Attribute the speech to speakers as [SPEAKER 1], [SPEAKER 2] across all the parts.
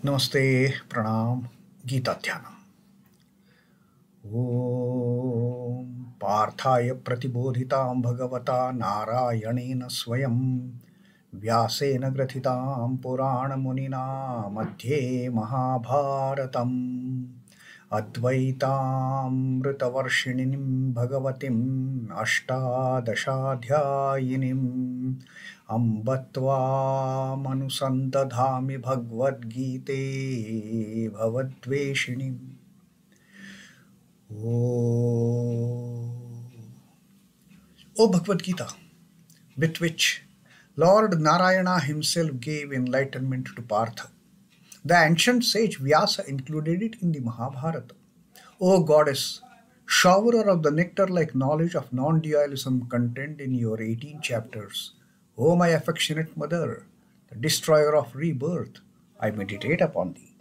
[SPEAKER 1] Namaste, Pranam, Gita Dhyanam. Om Parthaya Pratibodhitam Bhagavata Narayanena Swayam Vyasena Grathitam Purana Munina Madhye Mahabharatam Advaitam Ritavarshininim Bhagavatim Ashtadashadhyayinim Ambatva Manusandadhami Bhagavad Gite Bhavadveshinim. O Bhagavad Gita, with which Lord Narayana himself gave enlightenment to Partha. The ancient sage Vyasa included it in the Mahabharata. O goddess, showerer of the nectar-like knowledge of non-dualism contained in your 18 chapters, O my affectionate mother, the destroyer of rebirth, I meditate upon thee.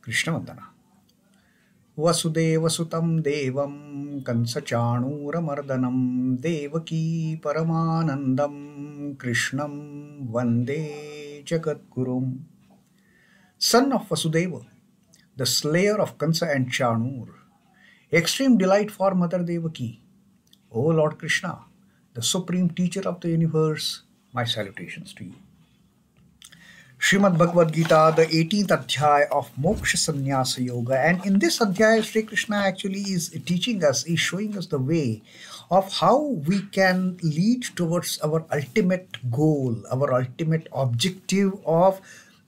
[SPEAKER 1] Krishna Vandana. Vasudeva Sutam Devam Kansachanuramardanam Devaki Paramanandam Krishnam Vande Jagadgurum. Son of Vasudeva, the slayer of Kansa and Chanur, extreme delight for Mother Devaki, O Lord Krishna, the supreme teacher of the universe, my salutations to you. Srimad Bhagavad Gita, the 18th adhyaya of Moksha Sannyasa Yoga, and in this adhyaya, Sri Krishna actually is teaching us, is showing us the way of how we can lead towards our ultimate goal, our ultimate objective of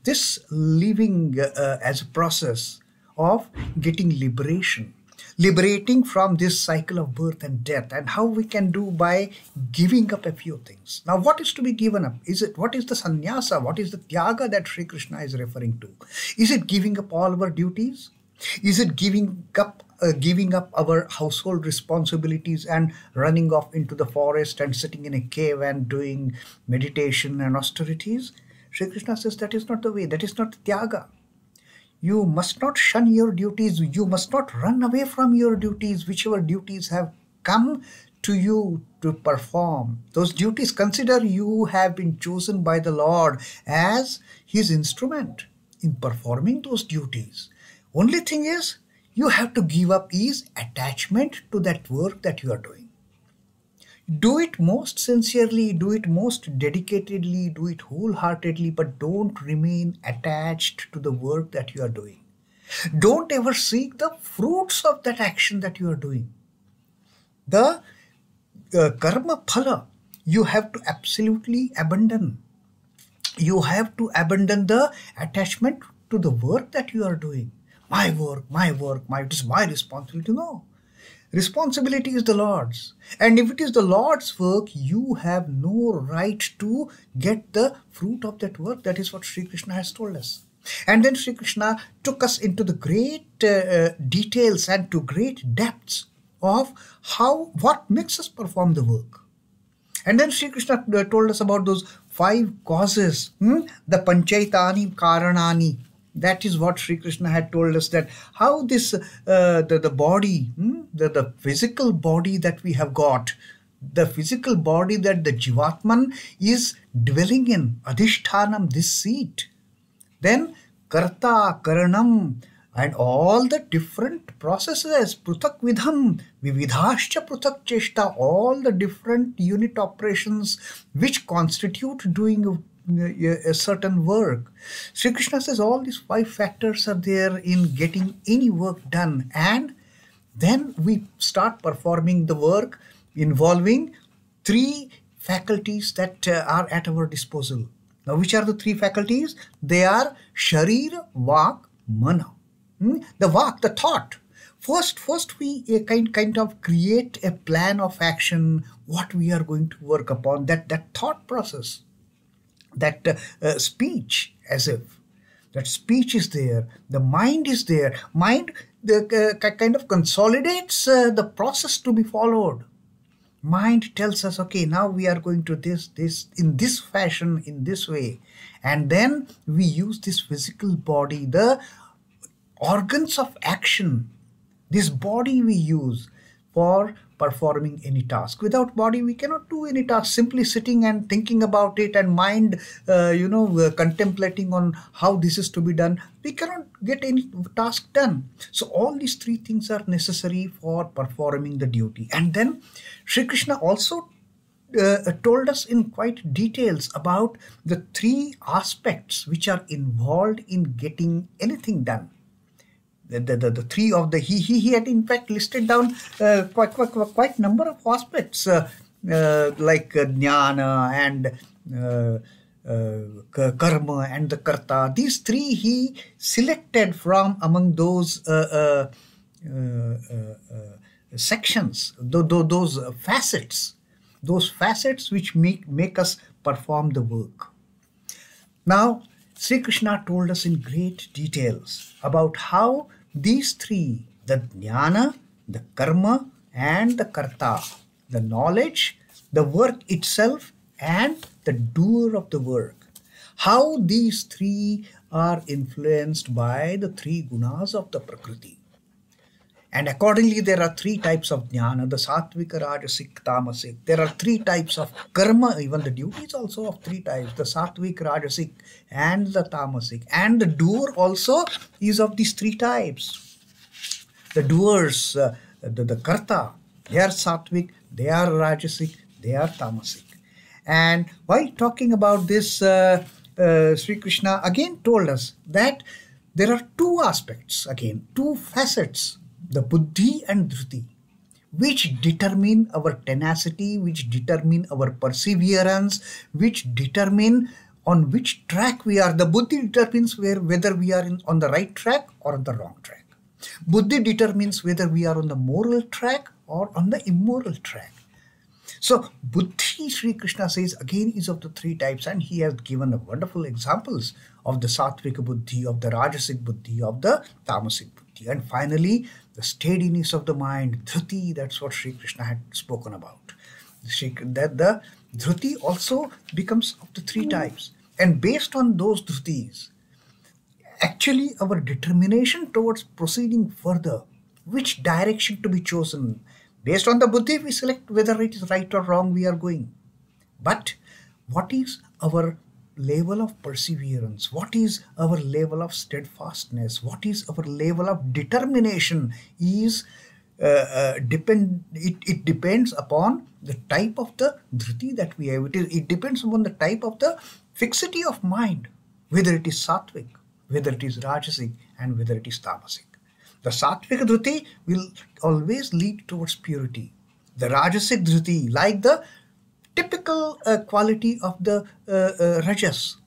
[SPEAKER 1] this living as a process of getting liberation. Liberating from this cycle of birth and death, and how we can do by giving up a few things. Now, what is to be given up? What is the sannyasa? What is the tyaga that Sri Krishna is referring to? Is it giving up all our duties? Is it giving up our household responsibilities and running off into the forest and sitting in a cave and doing meditation and austerities? Sri Krishna says that is not the way. That is not tyaga. You must not shun your duties. You must not run away from your duties, whichever duties have come to you to perform. Those duties, consider you have been chosen by the Lord as his instrument in performing those duties. Only thing is, you have to give up is attachment to that work that you are doing. Do it most sincerely, do it most dedicatedly, do it wholeheartedly, but don't remain attached to the work that you are doing. Don't ever seek the fruits of that action that you are doing. The karma phala, you have to absolutely abandon. You have to abandon the attachment to the work that you are doing. My work, it is my responsibility. No. Responsibility is the Lord's. And if it is the Lord's work, you have no right to get the fruit of that work. That is what Sri Krishna has told us. And then Sri Krishna took us into the great details and to great depths of what makes us perform the work. And then Sri Krishna told us about those 5 causes, the panchaitani karanāṇi. That is what Sri Krishna had told us, that how this the body, the physical body that we have got, the physical body that the Jivatman is dwelling in, adhishthanam, this seat. Then karta, karanam, and all the different processes, pruthak vidham, vividhascha pruthak cheshta, all the different unit operations which constitute doing a certain work. Sri Krishna says all these 5 factors are there in getting any work done, and then we start performing the work involving 3 faculties that are at our disposal. Now, which are the 3 faculties? They are Sharira, Vak, Mana. The Vak, the thought. First we kind of create a plan of action, what we are going to work upon, that thought process. That speech, as if that speech is there, the mind is there. Mind kind of consolidates the process to be followed. Mind tells us, okay, now we are going to this in this fashion, in this way, and then we use this physical body, the organs of action. This body we use for performing any task. Without body, we cannot do any task. Simply sitting and thinking about it and mind, contemplating on how this is to be done, we cannot get any task done. So all these three things are necessary for performing the duty. And then Sri Krishna also told us in quite details about the three aspects which are involved in getting anything done. The three of the he had in fact listed down quite number of aspects like jnana and karma and the karta. These three he selected from among those sections, those facets which make us perform the work. Now, Sri Krishna told us in great details about how these three, the jnana, the karma, and the karta, the knowledge, the work itself, and the doer of the work, how these three are influenced by the three gunas of the Prakriti. And accordingly, there are three types of jnana, the satvika, rajasic, tamasic. There are three types of karma, even the duty is also of three types, the satvik, rajasic, and the tamasic. And the doer also is of these three types. The doers, the karta, they are satvik, they are rajasic, they are tamasic. And while talking about this, Sri Krishna again told us that there are two aspects, again, two facets, the buddhi and dhruti, which determine our tenacity, which determine our perseverance, which determine on which track we are. The buddhi determines whether we are on the right track or on the wrong track. Buddhi determines whether we are on the moral track or on the immoral track. So buddhi, Sri Krishna says, again is of the three types, and he has given wonderful examples of the satvika buddhi, of the rajasic buddhi, of the tamasic buddhi. And finally, the steadiness of the mind, dhruti, that's what Sri Krishna had spoken about. That the dhruti also becomes of the three types. And based on those dhrutis, actually our determination towards proceeding further, which direction to be chosen. Based on the buddhi, we select whether it is right or wrong we are going. But what is our level of perseverance? What is our level of steadfastness? What is our level of determination? It depends upon the type of the dhruti that we have. It depends upon the type of the fixity of mind, whether it is sattvic, whether it is rajasic, and whether it is tamasic. The sattvic dhruti will always lead towards purity. The rajasic dhruti, like the typical quality of the rajas,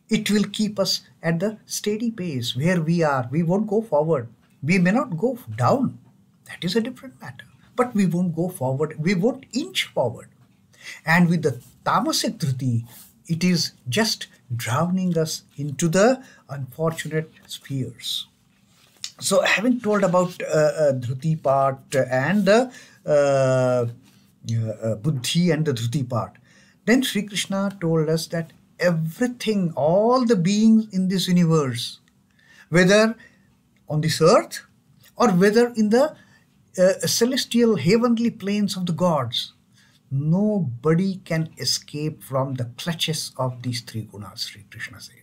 [SPEAKER 1] it will keep us at the steady pace where we are. We won't go forward. We may not go down. That is a different matter. But we won't go forward. We won't inch forward. And with the tamasic dhruti, it is just drowning us into the unfortunate spheres. So having told about dhruti part and the buddhi and the dhruti part, then Sri Krishna told us that everything, all the beings in this universe, whether on this earth or whether in the celestial heavenly planes of the gods, nobody can escape from the clutches of these three gunas, Sri Krishna said.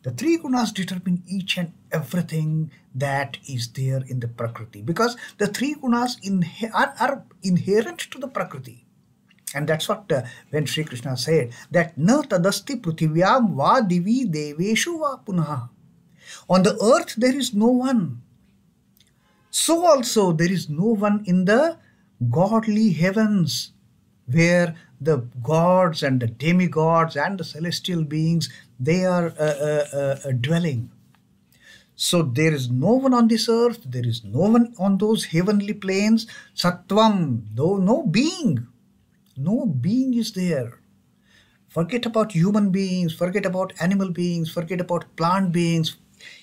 [SPEAKER 1] The three gunas determine each and everything that is there in the Prakriti, because the three gunas are inherent to the Prakriti. And that's what when Sri Krishna said that na tadasti pruthivyam va divi deveshu va punaha. On the earth there is no one. So also there is no one in the godly heavens, where the gods and the demigods and the celestial beings, they are dwelling. So there is no one on this earth, there is no one on those heavenly planes. Sattvam, though no being is there. Forget about human beings, forget about animal beings, forget about plant beings,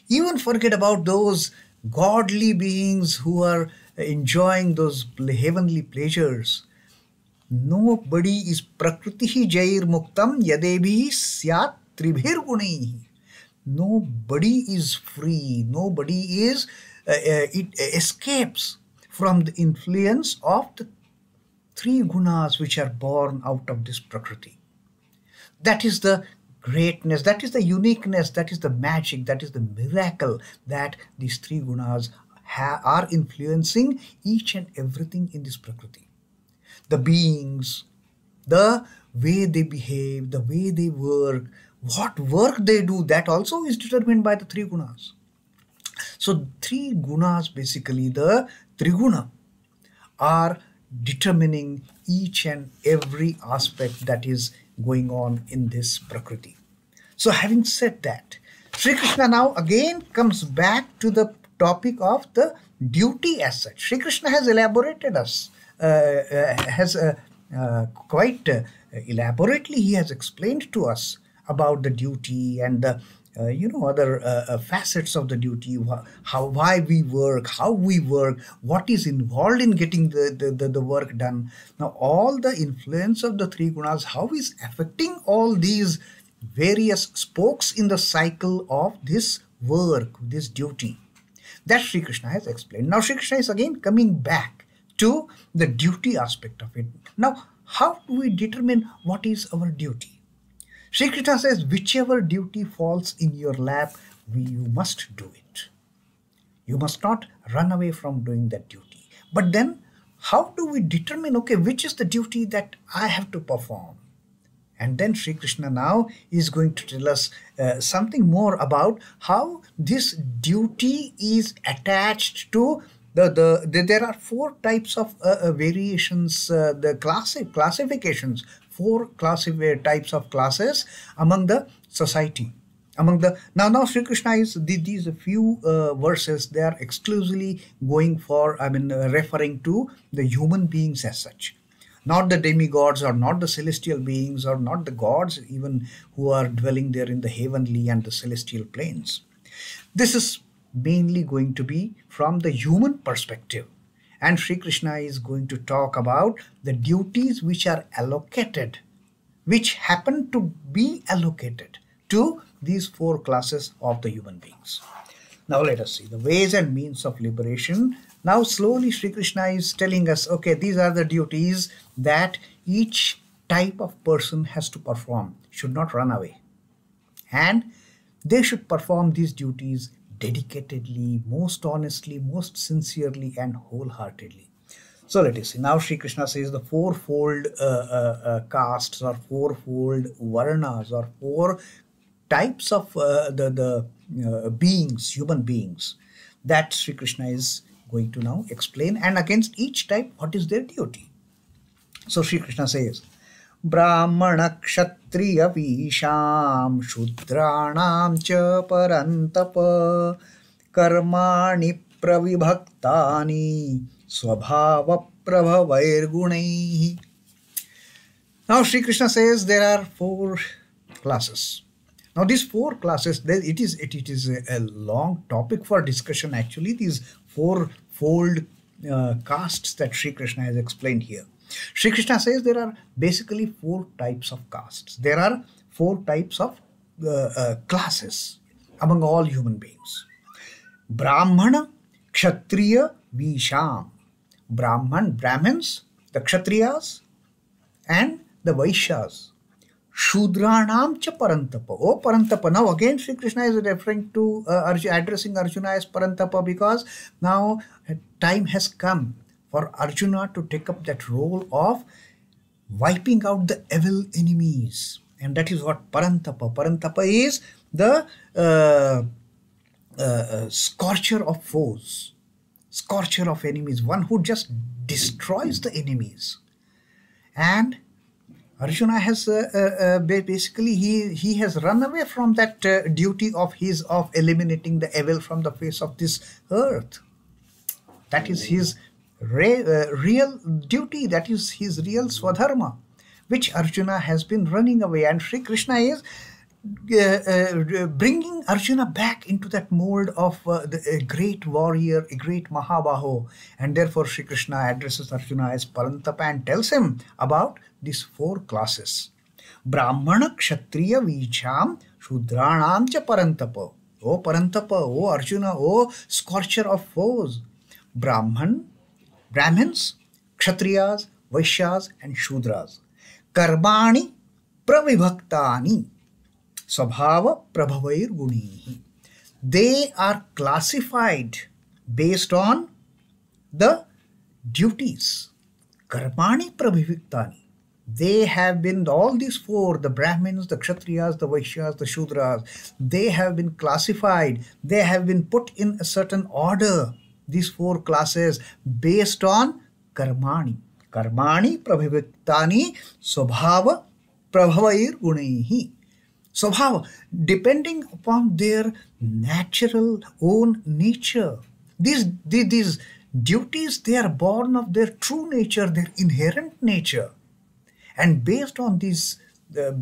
[SPEAKER 1] even forget about those godly beings who are enjoying those heavenly pleasures. Nobody is prakritihi jair muktam yadebhi syat tribhir guṇaiḥ. Nobody is free. Nobody is, it escapes from the influence of the three gunas which are born out of this Prakriti. That is the greatness, that is the uniqueness, that is the magic, that is the miracle that these three gunas are influencing each and everything in this Prakriti. The beings, the way they behave, the way they work, what work they do, that also is determined by the three gunas. So three gunas, basically the triguna, are determining each and every aspect that is going on in this Prakriti. So having said that, Sri Krishna now again comes back to the topic of the duty as such. Sri Krishna has elaborated us, quite elaborately he has explained to us about the duty and the other facets of the duty, why we work, how we work, what is involved in getting the work done. Now all the influence of the three gunas, how is affecting all these various spokes in the cycle of this work, this duty, that Sri Krishna has explained. Now Sri Krishna is again coming back to the duty aspect of it. Now how do we determine what is our duty? Sri Krishna says, whichever duty falls in your lap, you must do it. You must not run away from doing that duty. But then, how do we determine, okay, which is the duty that I have to perform? And then Sri Krishna now is going to tell us something more about how this duty is attached to there are four types of variations, the classifications, four types of classes among the society. Now Sri Krishna is these few verses, they are exclusively going for, referring to the human beings as such, not the demigods or not the celestial beings or not the gods even who are dwelling there in the heavenly and the celestial planes. This is mainly going to be from the human perspective, and Sri Krishna is going to talk about the duties which are allocated, which happen to be allocated to these four classes of the human beings. Now let us see the ways and means of liberation. Now slowly Sri Krishna is telling us, okay, these are the duties that each type of person has to perform, should not run away, and they should perform these duties dedicatedly, most honestly, most sincerely and wholeheartedly. So let us see. Now Sri Krishna says the fourfold castes or fourfold varnas or four types of the beings, human beings, that Sri Krishna is going to now explain, and against each type what is their duty. So Sri Krishna says, brāhmaṇa-kṣatriya-viśāṁ śūdrāṇāṁ ca paran-tapa karmāṇi pravibhaktāni svabhāva-prabhavair guṇaiḥ. Now Sri Krishna says there are four classes. Now these four classes, it is a long topic for discussion actually, these fourfold castes that Sri Krishna has explained here. Sri Krishna says there are basically four types of castes. There are four types of classes among all human beings. Brāhmaṇa-kṣatriya-viśāṁ. Brahmins, the Kshatriyas and the Vaishyas. śūdrāṇāṁ ca paran-tapa. Oh paran-tapa. Now again Sri Krishna is referring to addressing Arjuna as paran-tapa, because now time has come for Arjuna to take up that role of wiping out the evil enemies. And that is what paran-tapa. Paran-tapa is the scorcher of foes, scorcher of enemies, one who just destroys the enemies. And Arjuna has basically he has run away from that duty of his of eliminating the evil from the face of this earth. That is his real duty, that is his real swadharma, which Arjuna has been running away, and Sri Krishna is bringing Arjuna back into that mold of a great warrior, a great Mahabaho, and therefore Sri Krishna addresses Arjuna as paran-tapa and tells him about these four classes. Brāhmaṇa-kṣatriya-viśāṁ śūdrāṇāṁ ca paran-tapa. O paran-tapa, O Arjuna, O scorcher of foes. Brahmins, Kshatriyas, Vaishyas and Shudras. Karmāṇi pravibhaktāni svabhāva-prabhavair guṇaiḥ. They are classified based on the duties. Karmāṇi pravibhaktāni. They have been, all these four, the Brahmins, the Kshatriyas, the Vaishyas, the Shudras, they have been classified, they have been put in a certain order, these four classes, based on karmāṇi. Karmāṇi pravibhaktāni svabhāva-prabhavair guṇaiḥ. Svabhāva, depending upon their natural own nature. These duties, they are born of their true nature, their inherent nature. And based on these,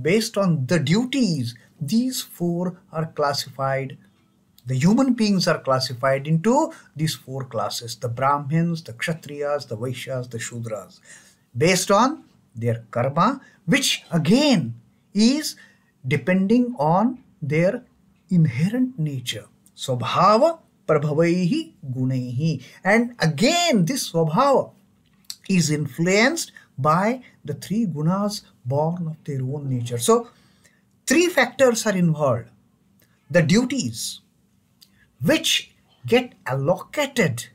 [SPEAKER 1] based on the duties, these four are classified. The human beings are classified into these four classes: the Brahmins, the Kshatriyas, the Vaishyas, the Shudras, based on their karma, which again is depending on their inherent nature. Svabhāva-prabhavair guṇaiḥ. And again, this svabhāva is influenced by the three gunas born of their own nature. So, three factors are involved. The duties which get allocated,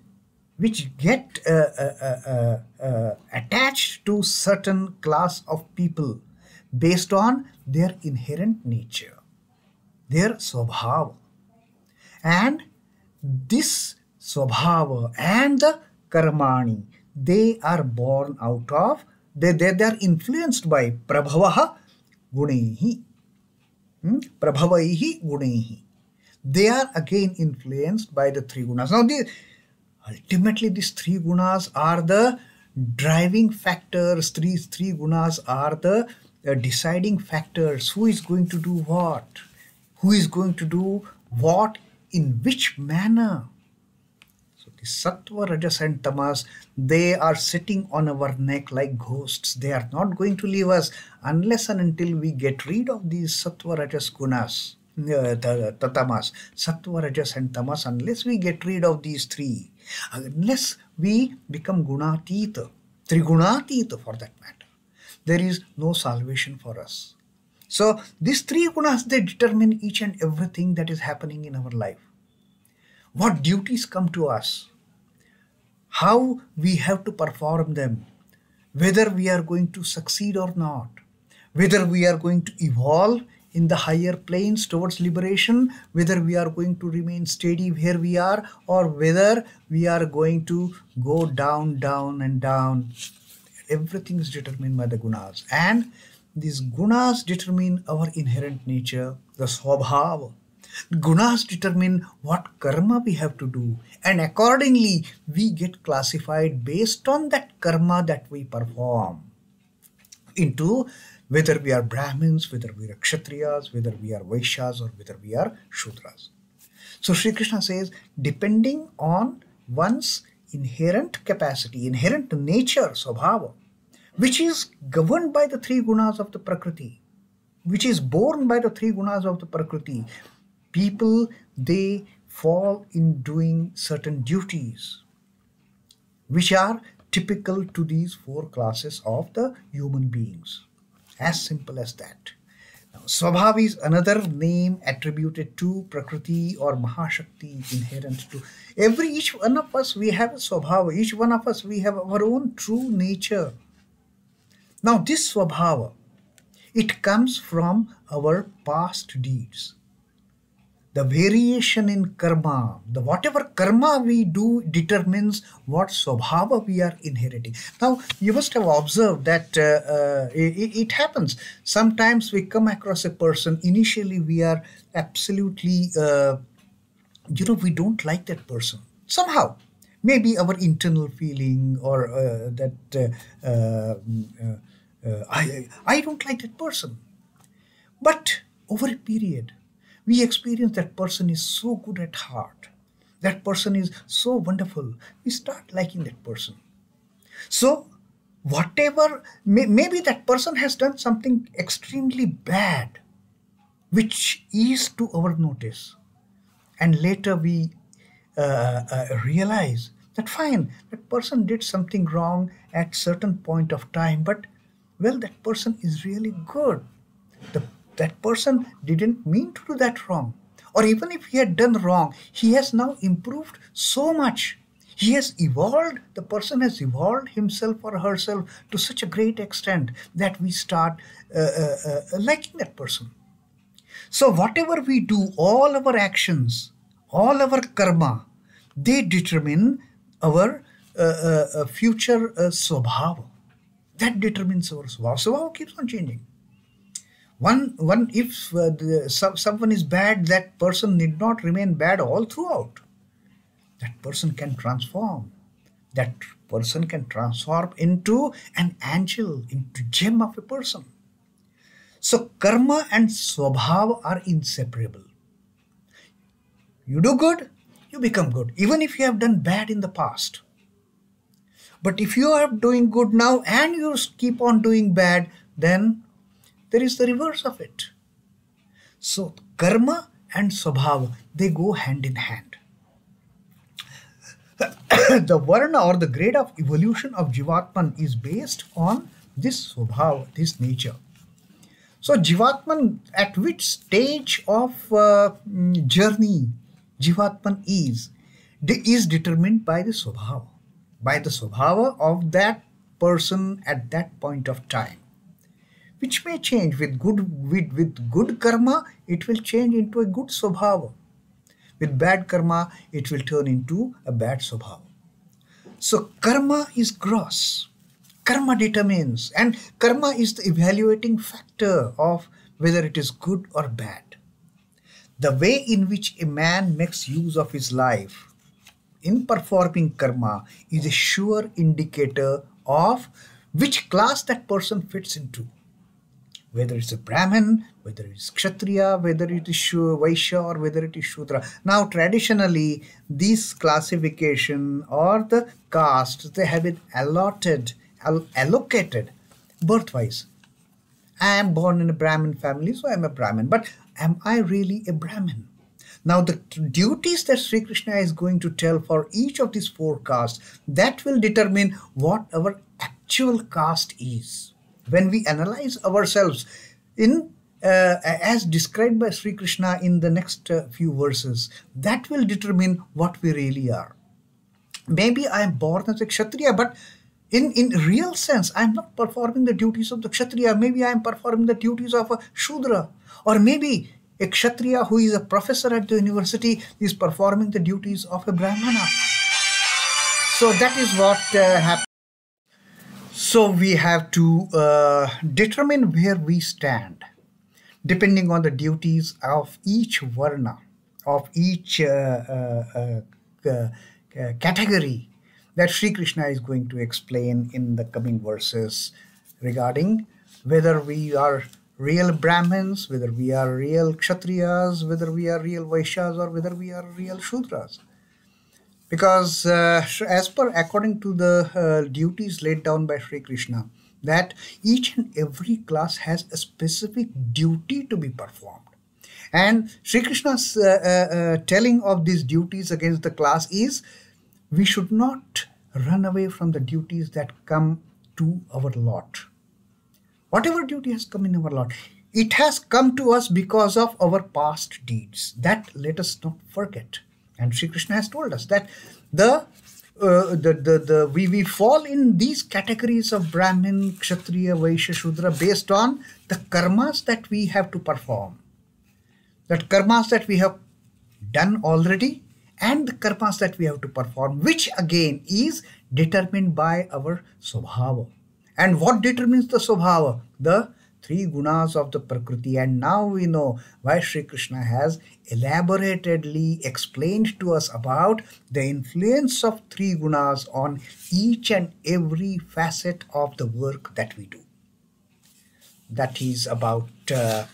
[SPEAKER 1] which get attached to certain class of people based on their inherent nature, their svabhāva. And this svabhāva and the karmāṇi, they are born out of, they are influenced by prabhavaha guṇaiḥ. Prabhavaihi guṇaiḥ. They are again influenced by the three gunas. Now, ultimately these three gunas are the driving factors. Three gunas are the deciding factors. Who is going to do what? Who is going to do what in which manner? So the sattva, rajas and tamas, they are sitting on our neck like ghosts. They are not going to leave us unless and until we get rid of these sattva, rajas, gunas. Tamas, sattva, rajas and tamas, unless we get rid of these three, unless we become gunatita, trigunatita for that matter, there is no salvation for us. So these three gunas, they determine each and everything that is happening in our life. What duties come to us, how we have to perform them, whether we are going to succeed or not, whether we are going to evolve in the higher planes towards liberation, whether we are going to remain steady where we are, or whether we are going to go down, down and down. Everything is determined by the gunas. And these gunas determine our inherent nature, the svabhāva. Gunas determine what karma we have to do. And accordingly, we get classified based on that karma that we perform into whether we are Brahmins, whether we are Kshatriyas, whether we are Vaishyas, or whether we are Shudras. So Sri Krishna says, depending on one's inherent capacity, inherent nature, svabhāva, which is governed by the three gunas of the Prakriti, which is born by the three gunas of the Prakriti, people, they fall in doing certain duties, which are typical to these four classes of the human beings. As simple as that. Now, svabhāva is another name attributed to Prakriti or Mahashakti, inherent to each one of us. We have a svabhāva. Each one of us, we have our own true nature. Now, this svabhāva, it comes from our past deeds. The variation in karma, the whatever karma we do determines what svabhāva we are inheriting. Now, you must have observed that it happens. Sometimes we come across a person, initially we are absolutely, we don't like that person. Somehow, maybe our internal feeling or I don't like that person. But over a period, we experience that person is so good at heart. That person is so wonderful. We start liking that person. So whatever, maybe that person has done something extremely bad, which is to our notice. And later we realize That fine, that person did something wrong at certain point of time, but well, that person is really good. The, that person didn't mean to do that wrong. Or even if he had done wrong, he has now improved so much. He has evolved, the person has evolved himself or herself to such a great extent that we start liking that person. So whatever we do, all our actions, all our karma, they determine our future svabhāva. That determines our svabhāva. Svabhāva keeps on changing. If someone is bad, that person need not remain bad all throughout. That person can transform. That person can transform into an angel, into gem of a person. So karma and svabhāva are inseparable. You do good, you become good, even if you have done bad in the past. But if you are doing good now and you keep on doing bad, then there is the reverse of it. So karma and svabhāva, they go hand in hand. The varna or the grade of evolution of Jivatman is based on this svabhāva, this nature. So Jivatman, at which stage of journey Jivatman is determined by the svabhāva, by the svabhāva of that person at that point of time, which may change with good karma. It will change into a good svabhāva. With bad karma, it will turn into a bad svabhāva. So karma is gross. Karma determines, and karma is the evaluating factor of whether it is good or bad. The way in which a man makes use of his life in performing karma is a sure indicator of which class that person fits into. Whether it's a Brahmin, whether it's Kshatriya, whether it is Vaishya, or whether it is Shudra. Now, traditionally, these classification or the castes, they have been allocated birth-wise. I am born in a Brahmin family, so I am a Brahmin. But am I really a Brahmin? Now, the duties that Sri Krishna is going to tell for each of these four castes, that will determine what our actual caste is. When we analyze ourselves in as described by Sri Krishna in the next few verses, that will determine what we really are. Maybe I am born as a Kshatriya, but in real sense, I am not performing the duties of the Kshatriya. Maybe I am performing the duties of a Shudra. Or maybe a Kshatriya who is a professor at the university is performing the duties of a Brahmana. So that is what happens. So we have to determine where we stand, depending on the duties of each varna, of each category that Sri Krishna is going to explain in the coming verses regarding whether we are real Brahmins, whether we are real Kshatriyas, whether we are real Vaishyas, or whether we are real Shudras. Because according to the duties laid down by Sri Krishna, that each and every class has a specific duty to be performed. And Sri Krishna's telling of these duties against the class is, we should not run away from the duties that come to our lot. Whatever duty has come in our lot, it has come to us because of our past deeds. That let us not forget. And Sri Krishna has told us that we fall in these categories of Brahmin, Kshatriya, Vaishya, Shudra based on the karmas that we have to perform. That karmas that we have done already and the karmas that we have to perform, which again is determined by our svabhāva. And what determines the svabhāva? The three gunas of the Prakriti. And now we know why Sri Krishna has elaboratedly explained to us about the influence of three gunas on each and every facet of the work that we do. That is about the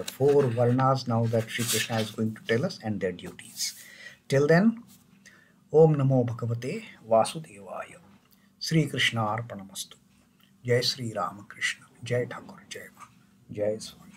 [SPEAKER 1] four varnas now that Sri Krishna is going to tell us and their duties. Till then, Om Namo Bhagavate Vasudevaya. Sri Krishna Arpanamastu. Jai Sri Ramakrishna. Jai Thakur. Jai Ma. Jai Swami.